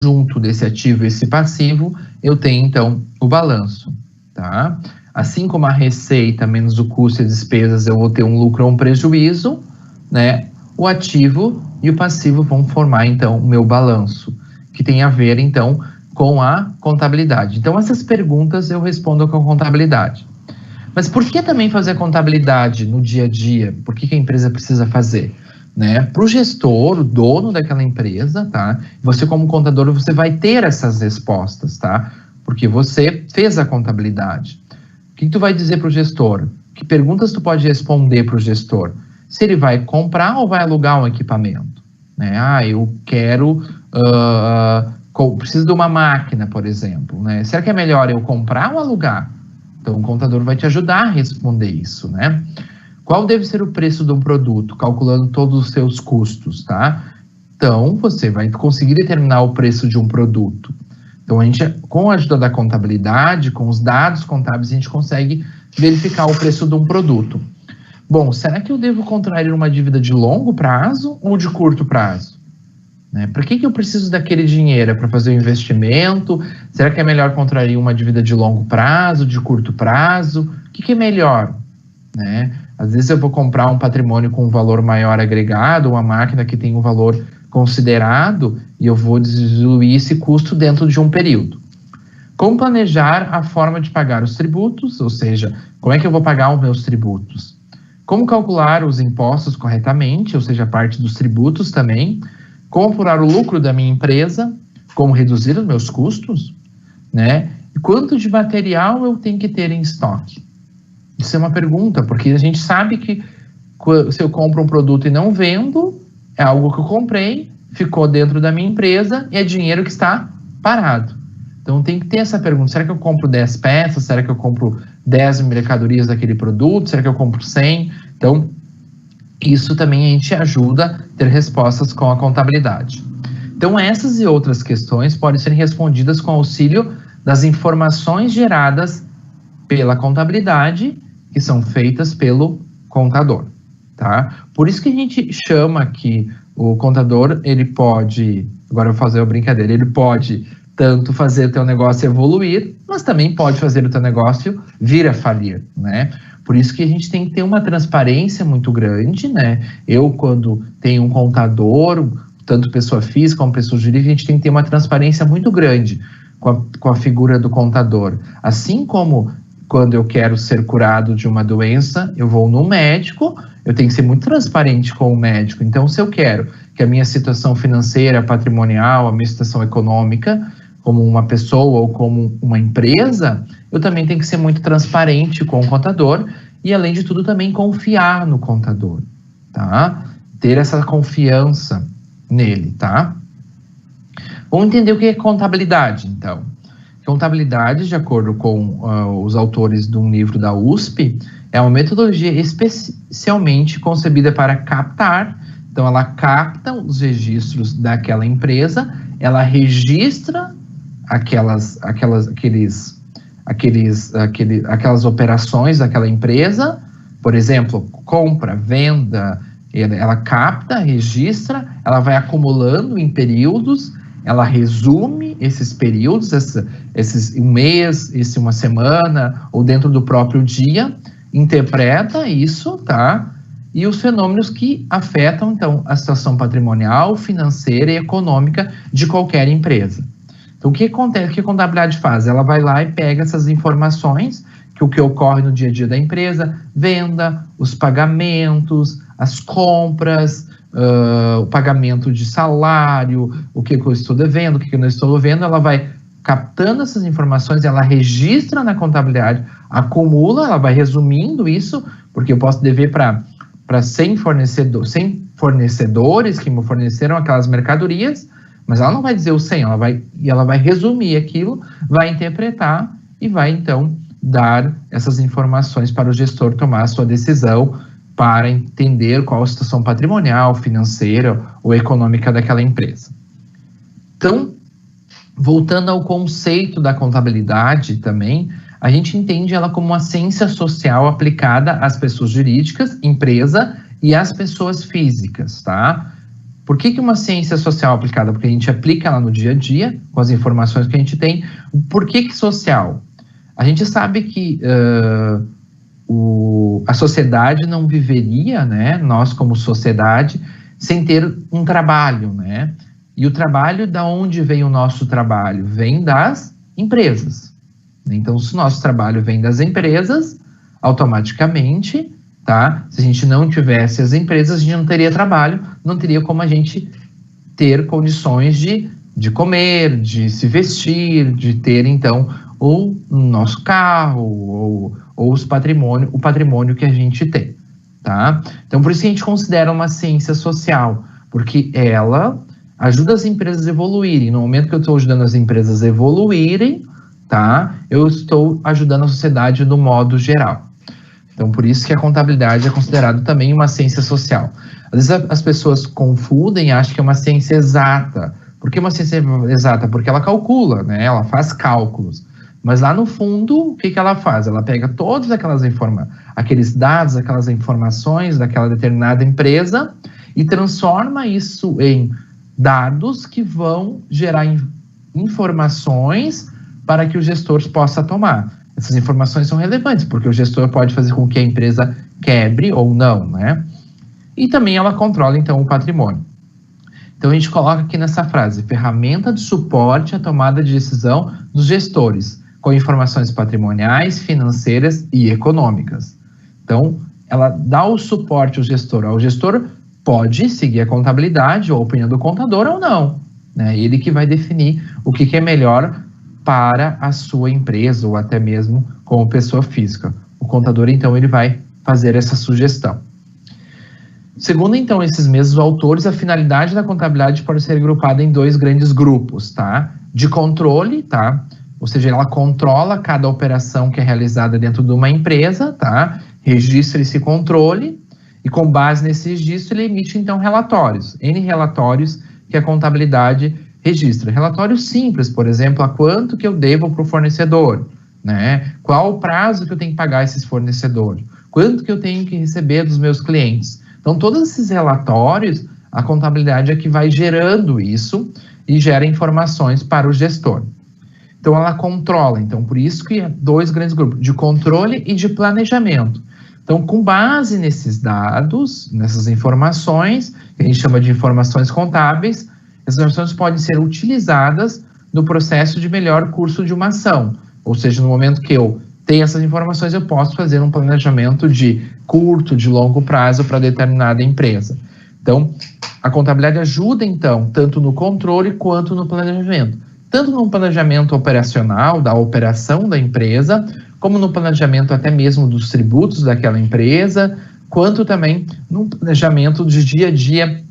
junto desse ativo e esse passivo, eu tenho, então, o balanço, tá? Assim como a receita menos o custo e as despesas, eu vou ter um lucro ou um prejuízo, né? O ativo e o passivo vão formar, então, o meu balanço, que tem a ver, então, com a contabilidade. Então, essas perguntas eu respondo com a contabilidade. Mas por que também fazer contabilidade no dia a dia? Por que a empresa precisa fazer? Né? Para o gestor, o dono daquela empresa, tá? Você como contador, você vai ter essas respostas, tá? Porque você fez a contabilidade. O que tu vai dizer para o gestor? Que perguntas tu pode responder para o gestor? Se ele vai comprar ou vai alugar um equipamento? Né? Eu quero... preciso de uma máquina, por exemplo. Né? Será que é melhor eu comprar ou alugar? Então, o contador vai te ajudar a responder isso, né? Qual deve ser o preço de um produto, calculando todos os seus custos, tá? Então, você vai conseguir determinar o preço de um produto. Então, a gente, com a ajuda da contabilidade, com os dados contábeis, a gente consegue verificar o preço de um produto. Bom, será que eu devo contrair uma dívida de longo prazo ou de curto prazo? Né? Para que eu preciso daquele dinheiro? É para fazer o investimento? Será que é melhor contrair uma dívida de longo prazo, de curto prazo? O que é melhor? Né? Às vezes eu vou comprar um patrimônio com um valor maior agregado, uma máquina que tem um valor considerado, e eu vou diluir esse custo dentro de um período. Como planejar a forma de pagar os tributos, ou seja, como é que eu vou pagar os meus tributos? Como calcular os impostos corretamente, ou seja, a parte dos tributos também. Como apurar o lucro da minha empresa, como reduzir os meus custos, né? E quanto de material eu tenho que ter em estoque? Isso é uma pergunta, porque a gente sabe que se eu compro um produto e não vendo, é algo que eu comprei, ficou dentro da minha empresa e é dinheiro que está parado. Então tem que ter essa pergunta, será que eu compro 10 peças? Será que eu compro 10 mercadorias daquele produto? Será que eu compro 100? Então, isso também a gente ajuda a ter respostas com a contabilidade. Então, essas e outras questões podem ser respondidas com auxílio das informações geradas pela contabilidade, que são feitas pelo contador, tá? Por isso que a gente chama que o contador, ele pode, agora eu vou fazer uma brincadeira, ele pode tanto fazer o teu negócio evoluir, mas também pode fazer o teu negócio vir a falir, né? Por isso que a gente tem que ter uma transparência muito grande, né? Eu, quando tenho um contador, tanto pessoa física como pessoa jurídica, a gente tem que ter uma transparência muito grande com a figura do contador. Assim como quando eu quero ser curado de uma doença, eu vou no médico, eu tenho que ser muito transparente com o médico. Então, se eu quero que a minha situação financeira, patrimonial, a minha situação econômica, como uma pessoa ou como uma empresa, eu também tenho que ser muito transparente com o contador e, além de tudo, também confiar no contador, tá? Ter essa confiança nele, tá? Vamos entender o que é contabilidade, então. Contabilidade, de acordo com os autores de um livro da USP, é uma metodologia especialmente concebida para captar, então ela capta os registros daquela empresa, ela registra aquelas operações daquela empresa, por exemplo, compra, venda, ela capta, registra, ela vai acumulando em períodos, ela resume esses períodos, esses um mês, uma semana, ou dentro do próprio dia, interpreta isso, tá? E os fenômenos que afetam, então, a situação patrimonial, financeira e econômica de qualquer empresa. Então, o que acontece? O que a contabilidade faz? Ela vai lá e pega essas informações, o que ocorre no dia a dia da empresa, venda, os pagamentos, as compras, o pagamento de salário, o que eu estou devendo, o que eu não estou devendo, ela vai captando essas informações, ela registra na contabilidade, acumula, ela vai resumindo isso, porque eu posso dever para 100 fornecedores que me forneceram aquelas mercadorias, mas ela não vai dizer o 100, ela vai resumir aquilo, vai interpretar e vai, então, dar essas informações para o gestor tomar a sua decisão para entender qual a situação patrimonial, financeira ou econômica daquela empresa. Então, voltando ao conceito da contabilidade também, a gente entende ela como uma ciência social aplicada às pessoas jurídicas, empresa, e às pessoas físicas, tá? Por que uma ciência social aplicada? Porque a gente aplica ela no dia a dia, com as informações que a gente tem. Por que social? A gente sabe que a sociedade não viveria, né, nós como sociedade, sem ter um trabalho, né? E o trabalho, da onde vem o nosso trabalho? Vem das empresas. Então, se o nosso trabalho vem das empresas, automaticamente, tá? Se a gente não tivesse as empresas, a gente não teria trabalho, não teria como a gente ter condições de comer, de se vestir, de ter, então, o nosso carro, ou o patrimônio que a gente tem, tá? Então, por isso que a gente considera uma ciência social, porque ela ajuda as empresas a evoluírem. No momento que eu estou ajudando as empresas a evoluírem, tá? Eu estou ajudando a sociedade no modo geral. Então, por isso que a contabilidade é considerada também uma ciência social. Às vezes as pessoas confundem e acham que é uma ciência exata. Por que uma ciência exata? Porque ela calcula, né? Ela faz cálculos. Mas lá no fundo, o que ela faz? Ela pega todas aqueles dados, aquelas informações daquela determinada empresa e transforma isso em dados que vão gerar informações para que o gestor possa tomar. Essas informações são relevantes, porque o gestor pode fazer com que a empresa quebre ou não, né? E também ela controla, então, o patrimônio. Então, a gente coloca aqui nessa frase, ferramenta de suporte à tomada de decisão dos gestores, com informações patrimoniais, financeiras e econômicas. Então, ela dá o suporte ao gestor. O gestor pode seguir a contabilidade ou a opinião do contador ou não, né? Ele que vai definir o que é melhor para a sua empresa ou até mesmo como pessoa física. O contador, então, ele vai fazer essa sugestão. Segundo, então, esses mesmos autores, a finalidade da contabilidade pode ser agrupada em dois grandes grupos, tá? De controle, tá? Ou seja, ela controla cada operação que é realizada dentro de uma empresa, tá? Registra esse controle e, com base nesse registro, ele emite, então, relatórios. N relatórios que a contabilidade registra. Relatórios simples, por exemplo, a quanto que eu devo para o fornecedor, né? Qual o prazo que eu tenho que pagar esses fornecedores? Quanto que eu tenho que receber dos meus clientes? Então, todos esses relatórios, a contabilidade é que vai gerando isso e gera informações para o gestor. Então, ela controla. Então, por isso que é dois grandes grupos, de controle e de planejamento. Então, com base nesses dados, nessas informações, que a gente chama de informações contábeis, essas informações podem ser utilizadas no processo de melhor curso de uma ação. Ou seja, no momento que eu tenho essas informações, eu posso fazer um planejamento de curto, de longo prazo para determinada empresa. Então, a contabilidade ajuda, então, tanto no controle quanto no planejamento. Tanto no planejamento operacional, da operação da empresa, como no planejamento até mesmo dos tributos daquela empresa, quanto também no planejamento de dia a dia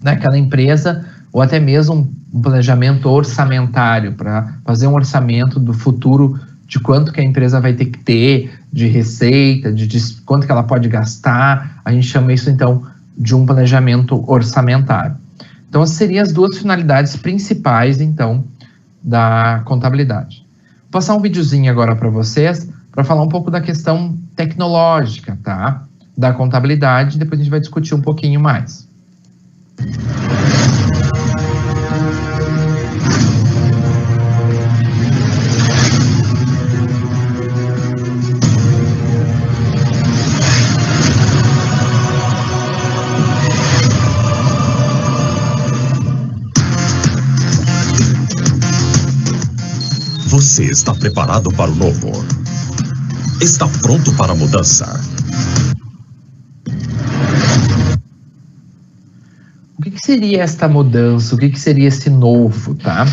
daquela empresa, ou até mesmo um planejamento orçamentário, para fazer um orçamento do futuro de quanto que a empresa vai ter que ter de receita, de quanto que ela pode gastar. A gente chama isso, então, de um planejamento orçamentário. Então, essas seriam as duas finalidades principais, então, da contabilidade. Vou passar um videozinho agora para vocês, para falar um pouco da questão tecnológica, tá? Da contabilidade, depois a gente vai discutir um pouquinho mais. Você está preparado para o novo? Está pronto para a mudança? O que seria esta mudança? O que seria esse novo, tá?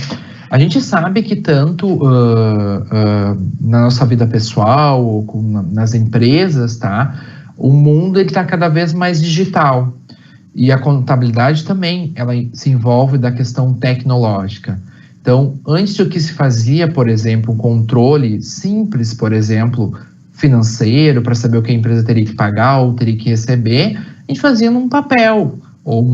A gente sabe que tanto na nossa vida pessoal, nas empresas, tá? O mundo está cada vez mais digital. E a contabilidade também, ela se envolve da questão tecnológica. Então, antes do que se fazia, por exemplo, um controle simples, por exemplo, financeiro, para saber o que a empresa teria que pagar ou teria que receber, a gente fazia num papel, ou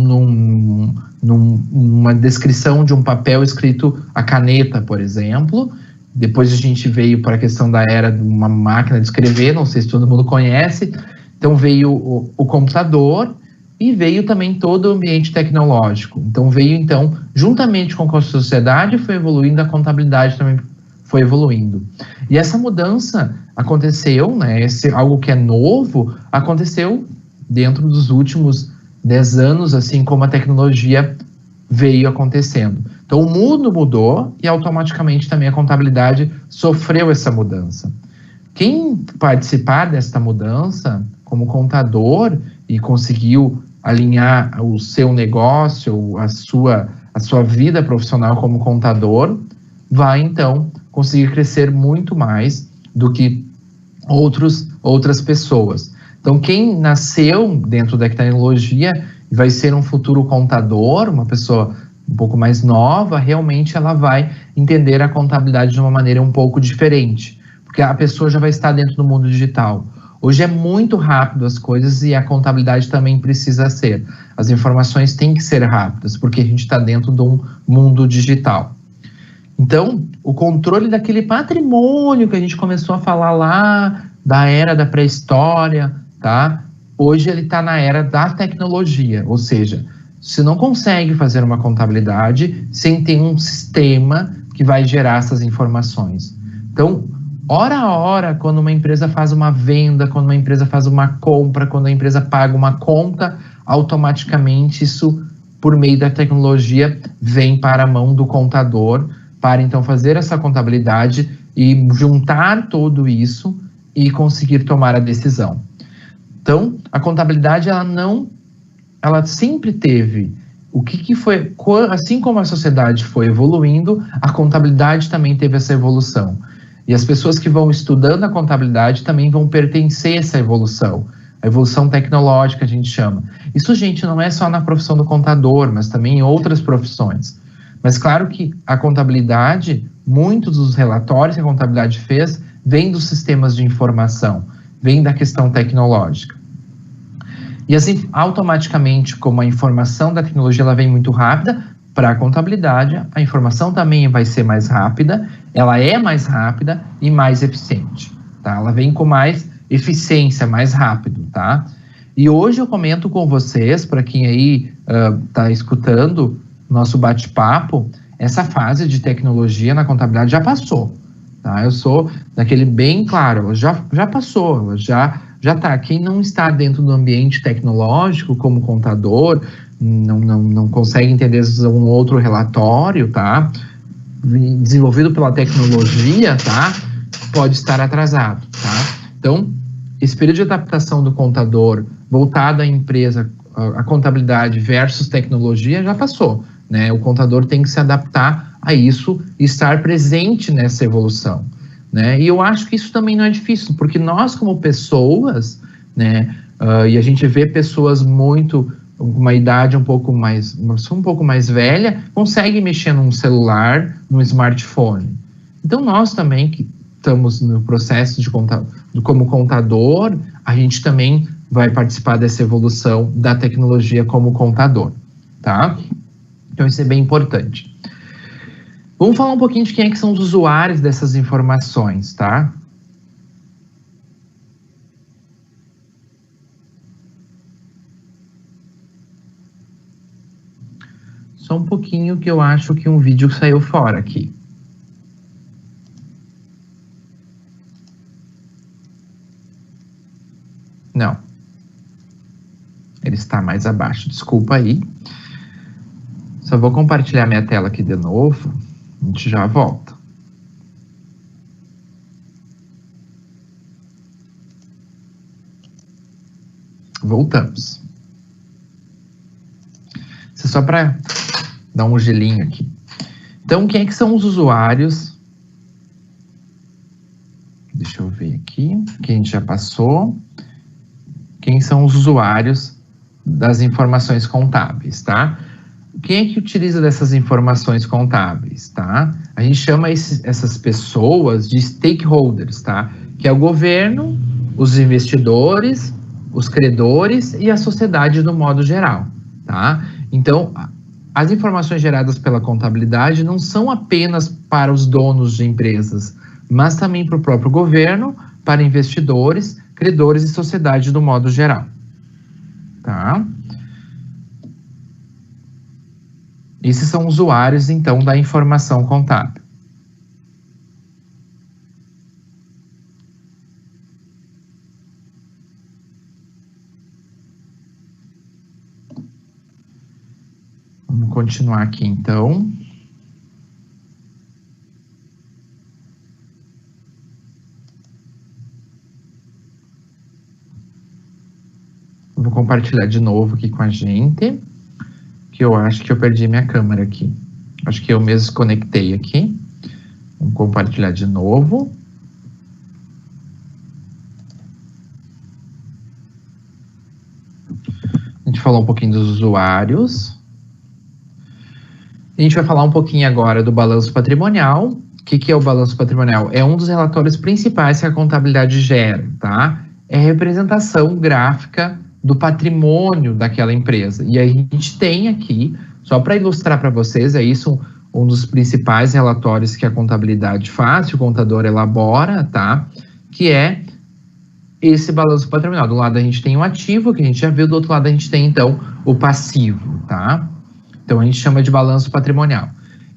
numa descrição de um papel escrito a caneta, por exemplo. Depois a gente veio para a questão da era de uma máquina de escrever, não sei se todo mundo conhece. Então veio o computador, e veio também todo o ambiente tecnológico. Então veio, então, juntamente com a sociedade foi evoluindo, a contabilidade também foi evoluindo. E essa mudança aconteceu, né, algo que é novo, aconteceu dentro dos últimos 10 anos, assim como a tecnologia veio acontecendo. Então o mundo mudou e automaticamente também a contabilidade sofreu essa mudança. Quem participar desta mudança como contador e conseguiu alinhar o seu negócio, a sua vida profissional como contador, vai então conseguir crescer muito mais do que outras pessoas. Então, quem nasceu dentro da tecnologia vai ser um futuro contador, uma pessoa um pouco mais nova, realmente ela vai entender a contabilidade de uma maneira um pouco diferente, porque a pessoa já vai estar dentro do mundo digital. Hoje é muito rápido as coisas e a contabilidade também precisa ser. As informações têm que ser rápidas, porque a gente está dentro de um mundo digital. Então, o controle daquele patrimônio que a gente começou a falar lá, da era da pré-história, tá? Hoje ele está na era da tecnologia, ou seja, você não consegue fazer uma contabilidade sem ter um sistema que vai gerar essas informações. Então, hora a hora, quando uma empresa faz uma venda, quando uma empresa faz uma compra, quando a empresa paga uma conta, automaticamente isso, por meio da tecnologia, vem para a mão do contador, para então fazer essa contabilidade e juntar tudo isso e conseguir tomar a decisão. Então, a contabilidade, ela sempre teve o que foi, assim como a sociedade foi evoluindo, a contabilidade também teve essa evolução. E as pessoas que vão estudando a contabilidade também vão pertencer a essa evolução. A evolução tecnológica, a gente chama. Isso, gente, não é só na profissão do contador, mas também em outras profissões. Mas claro que a contabilidade, muitos dos relatórios que a contabilidade fez, vêm dos sistemas de informação, vêm da questão tecnológica. E assim, automaticamente, como a informação da tecnologia ela vem muito rápida, para a contabilidade, a informação também vai ser mais rápida, ela é mais rápida e mais eficiente, tá? Ela vem com mais eficiência, mais rápido, tá? E hoje eu comento com vocês, para quem aí está escutando nosso bate-papo, essa fase de tecnologia na contabilidade já passou, tá? Eu sou daquele bem claro, já passou, já tá. Quem não está dentro do ambiente tecnológico como contador, não consegue entender um outro relatório, tá? Desenvolvido pela tecnologia, tá? Pode estar atrasado, tá? Então, esse período de adaptação do contador voltado à empresa, a contabilidade versus tecnologia já passou, né? O contador tem que se adaptar a isso e estar presente nessa evolução, né? E eu acho que isso também não é difícil, porque nós como pessoas, né? E a gente vê pessoas uma idade um pouco mais velha, consegue mexer num celular, num smartphone. Então, nós também, que estamos no processo como contador, a gente também vai participar dessa evolução da tecnologia como contador, tá? Então, isso é bem importante. Vamos falar um pouquinho de quem é que são os usuários dessas informações, tá? Só um pouquinho que eu acho que um vídeo saiu fora aqui. Não. Ele está mais abaixo, desculpa aí. Só vou compartilhar minha tela aqui de novo. A gente já volta. Voltamos. Isso é só para dar um gelinho aqui. Então, quem é que são os usuários? Deixa eu ver aqui, que a gente já passou. Quem são os usuários das informações contábeis, tá? Quem é que utiliza dessas informações contábeis, tá? A gente chama essas pessoas de stakeholders, tá? Que é o governo, os investidores, os credores e a sociedade no modo geral, tá? Então, as informações geradas pela contabilidade não são apenas para os donos de empresas, mas também para o próprio governo, para investidores, credores e sociedade do modo geral, tá? Esses são usuários, então, da informação contábil. Vamos continuar aqui, então. Vou compartilhar de novo aqui com a gente, que eu acho que eu perdi minha câmera aqui. Acho que eu mesmo desconectei aqui. Vamos compartilhar de novo. A gente falou um pouquinho dos usuários. A gente vai falar um pouquinho agora do balanço patrimonial. O que é o balanço patrimonial? É um dos relatórios principais que a contabilidade gera, tá? É a representação gráfica do patrimônio daquela empresa. E aí a gente tem aqui, só para ilustrar para vocês, é isso um dos principais relatórios que a contabilidade faz, que o contador elabora, tá? Que é esse balanço patrimonial. Do lado a gente tem o ativo, que a gente já viu, do outro lado a gente tem, então, o passivo, tá? Então a gente chama de balanço patrimonial.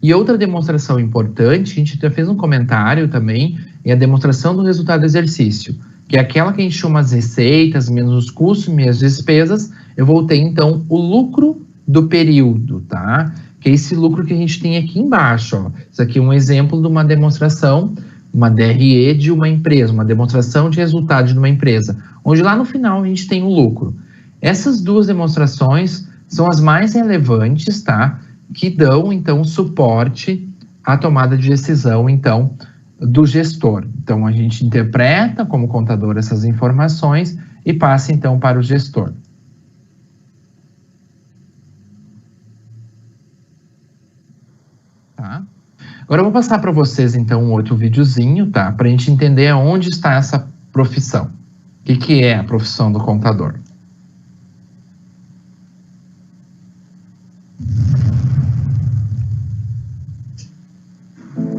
E outra demonstração importante, a gente já fez um comentário também, é a demonstração do resultado do exercício, que é aquela que a gente chama as receitas, menos os custos, menos as despesas. Eu vou ter, então, o lucro do período, tá? Que é esse lucro que a gente tem aqui embaixo, ó. Isso aqui é um exemplo de uma demonstração, uma DRE de uma empresa, uma demonstração de resultado de uma empresa, onde lá no final a gente tem o lucro. Essas duas demonstrações são as mais relevantes, tá? Que dão, então, suporte à tomada de decisão, então, do gestor. Então, a gente interpreta como contador essas informações e passa, então, para o gestor. Tá? Agora, eu vou passar para vocês, então, um outro videozinho, tá? Para a gente entender onde está essa profissão. O que é a profissão do contador?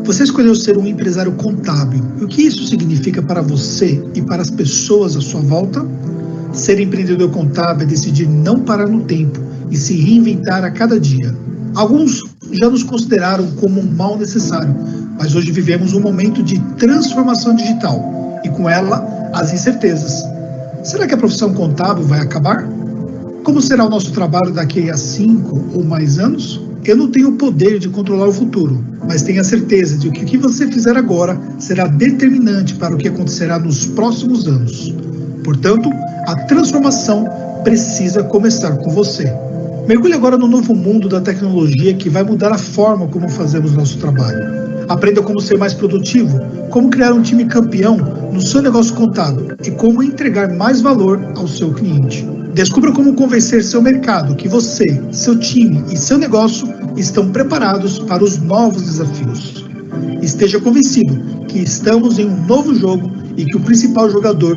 Você escolheu ser um empresário contábil. E o que isso significa para você e para as pessoas à sua volta? Ser empreendedor contábil é decidir não parar no tempo e se reinventar a cada dia. Alguns já nos consideraram como um mal necessário, mas hoje vivemos um momento de transformação digital e com ela as incertezas. Será que a profissão contábil vai acabar? Como será o nosso trabalho daqui a 5 ou mais anos? Eu não tenho o poder de controlar o futuro, mas tenho a certeza de que o que você fizer agora será determinante para o que acontecerá nos próximos anos. Portanto, a transformação precisa começar com você. Mergulhe agora no novo mundo da tecnologia que vai mudar a forma como fazemos nosso trabalho. Aprenda como ser mais produtivo, como criar um time campeão no seu negócio contábil e como entregar mais valor ao seu cliente. Descubra como convencer seu mercado que você, seu time e seu negócio estão preparados para os novos desafios. Esteja convencido que estamos em um novo jogo e que o principal jogador...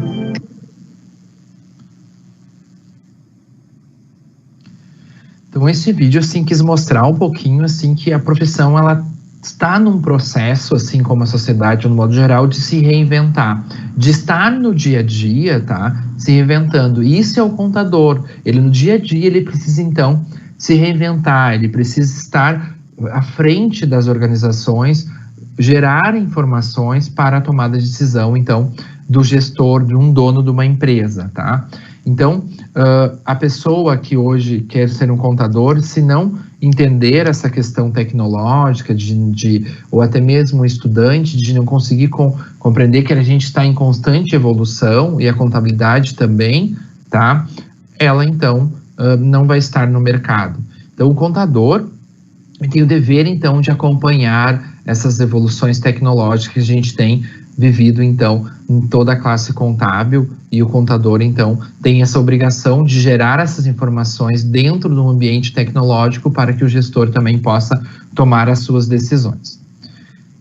Então, esse vídeo, assim, quis mostrar um pouquinho, assim, que a profissão, ela está num processo, assim como a sociedade, no modo geral, de se reinventar, de estar no dia a dia, tá? Se reinventando. Isso é o contador. Ele, no dia a dia, ele precisa, então, se reinventar, ele precisa estar à frente das organizações, gerar informações para a tomada de decisão, então, do gestor, de um dono de uma empresa, tá? Então, a pessoa que hoje quer ser um contador, se não entender essa questão tecnológica, ou até mesmo um estudante, de não conseguir compreender que a gente está em constante evolução, e a contabilidade também, tá? Ela, então, não vai estar no mercado. Então, o contador tem o dever, então, de acompanhar essas evoluções tecnológicas que a gente tem vivido, então, em toda a classe contábil, e o contador, então, tem essa obrigação de gerar essas informações dentro do ambiente tecnológico para que o gestor também possa tomar as suas decisões.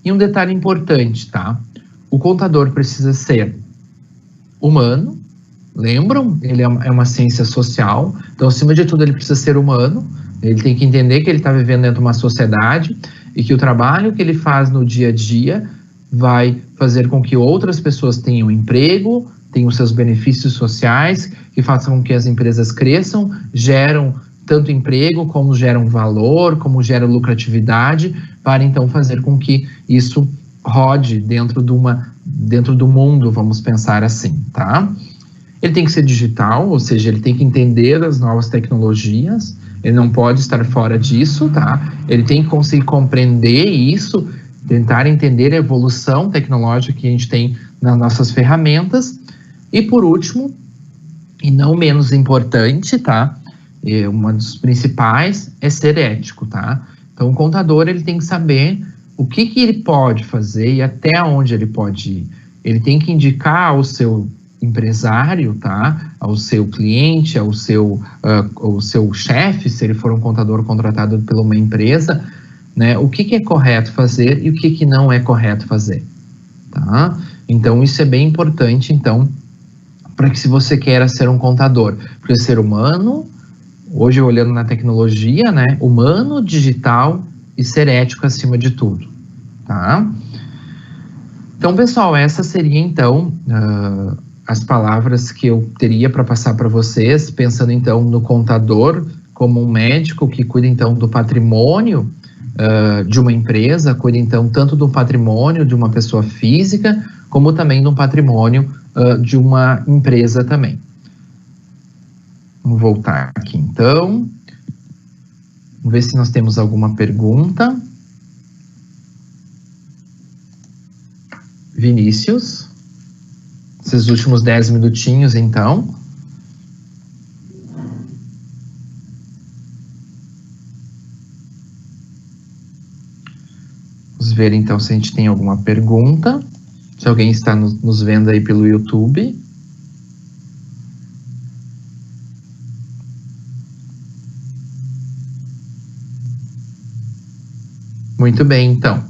E um detalhe importante, tá? O contador precisa ser humano, lembram? Ele é uma ciência social, então, acima de tudo, ele precisa ser humano, ele tem que entender que ele está vivendo dentro de uma sociedade e que o trabalho que ele faz no dia a dia vai fazer com que outras pessoas tenham tenham seus benefícios sociais, que façam com que as empresas cresçam, geram tanto emprego, como geram valor, como geram lucratividade, para então fazer com que isso rode dentro do mundo, vamos pensar assim, tá? Ele tem que ser digital, ou seja, ele tem que entender as novas tecnologias, ele não pode estar fora disso, tá? Ele tem que conseguir compreender isso, tentar entender a evolução tecnológica que a gente tem nas nossas ferramentas. E por último, e não menos importante, tá? Uma dos principais é ser ético, tá? Então o contador, ele tem que saber o que ele pode fazer e até onde ele pode ir. Ele tem que indicar ao seu empresário, tá? Ao seu cliente, ao seu chefe, se ele for um contador contratado por uma empresa, né? O que é correto fazer e o que não é correto fazer, tá? Então isso é bem importante, então, para que se você queira ser um contador, porque ser humano, hoje olhando na tecnologia, né? Humano, digital e ser ético acima de tudo, tá? Então, pessoal, essa seria, então, as palavras que eu teria para passar para vocês, pensando, então, no contador como um médico que cuida, então, do patrimônio de uma empresa, cuida, então, tanto do patrimônio de uma pessoa física, como também do patrimônio de uma empresa também. Vamos voltar aqui, então. Vamos ver se nós temos alguma pergunta. Vinícius, esses últimos 10 minutinhos, então. Vamos ver, então, se a gente tem alguma pergunta. Se alguém está nos vendo aí pelo YouTube. Muito bem, então.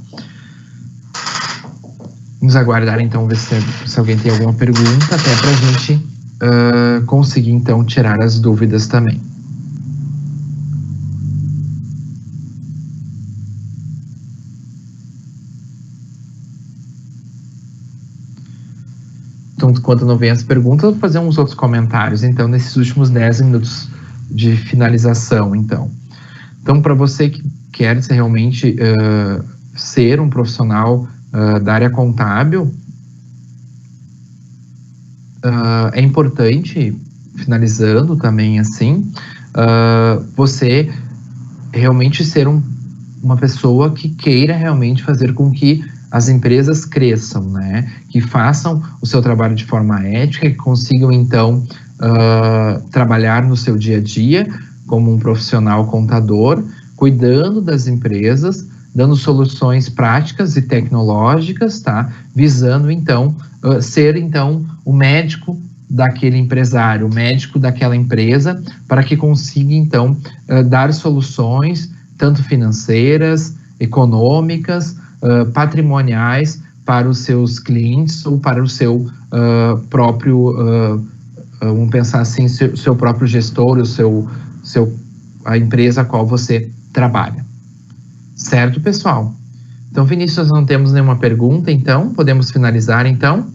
Vamos aguardar, então, ver se alguém tem alguma pergunta, até para a gente conseguir, então, tirar as dúvidas também. Então, enquanto não vem as perguntas, eu vou fazer uns outros comentários, então, nesses últimos 10 minutos de finalização, então. Então, para você que quer realmente ser um profissional da área contábil, é importante, finalizando também assim, você realmente ser uma pessoa que queira realmente fazer com que as empresas cresçam, né? Que façam o seu trabalho de forma ética, que consigam, então, trabalhar no seu dia a dia como um profissional contador, cuidando das empresas, dando soluções práticas e tecnológicas, tá? Visando, então, ser, então, o médico daquele empresário, o médico daquela empresa, para que consiga, então, dar soluções, tanto financeiras, econômicas, patrimoniais, para os seus clientes ou para o seu próprio, vamos pensar assim, seu próprio gestor, a empresa a qual você trabalha. Certo, pessoal? Então, Vinícius, não temos nenhuma pergunta, então, podemos finalizar, então?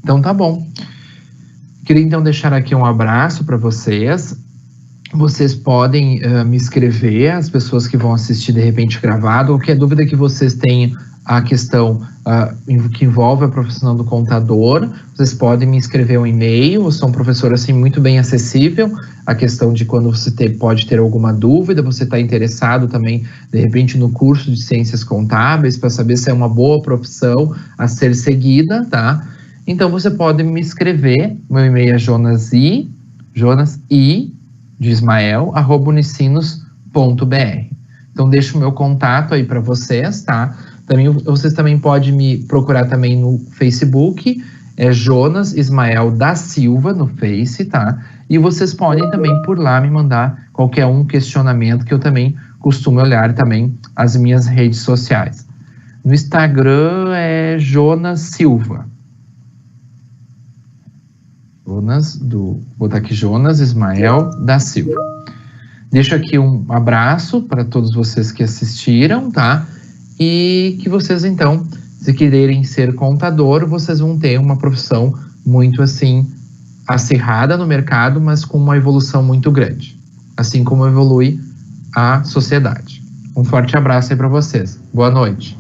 Então, tá bom. Queria, então, deixar aqui um abraço para vocês. Vocês podem me escrever, as pessoas que vão assistir de repente gravado, qualquer dúvida que vocês tenham, a questão que envolve a profissão do contador, vocês podem me escrever um e-mail. Eu sou um professor assim muito bem acessível, a questão de quando você pode ter alguma dúvida, você está interessado também de repente no curso de ciências contábeis, para saber se é uma boa profissão a ser seguida, tá? Então você pode me escrever, meu e-mail é jonasi, de Ismael, @unicinos.br. Então, deixo o meu contato aí para vocês, tá? Vocês também podem me procurar também no Facebook, é Jonas Ismael da Silva, no Face, tá? E vocês podem também por lá me mandar qualquer questionamento, que eu também costumo olhar também as minhas redes sociais. No Instagram é Jonas Silva. Vou botar aqui Jonas Ismael da Silva. Deixo aqui um abraço para todos vocês que assistiram, tá? E que vocês, então, se quererem ser contador, vocês vão ter uma profissão muito, assim, acirrada no mercado, mas com uma evolução muito grande. Assim como evolui a sociedade. Um forte abraço aí para vocês. Boa noite.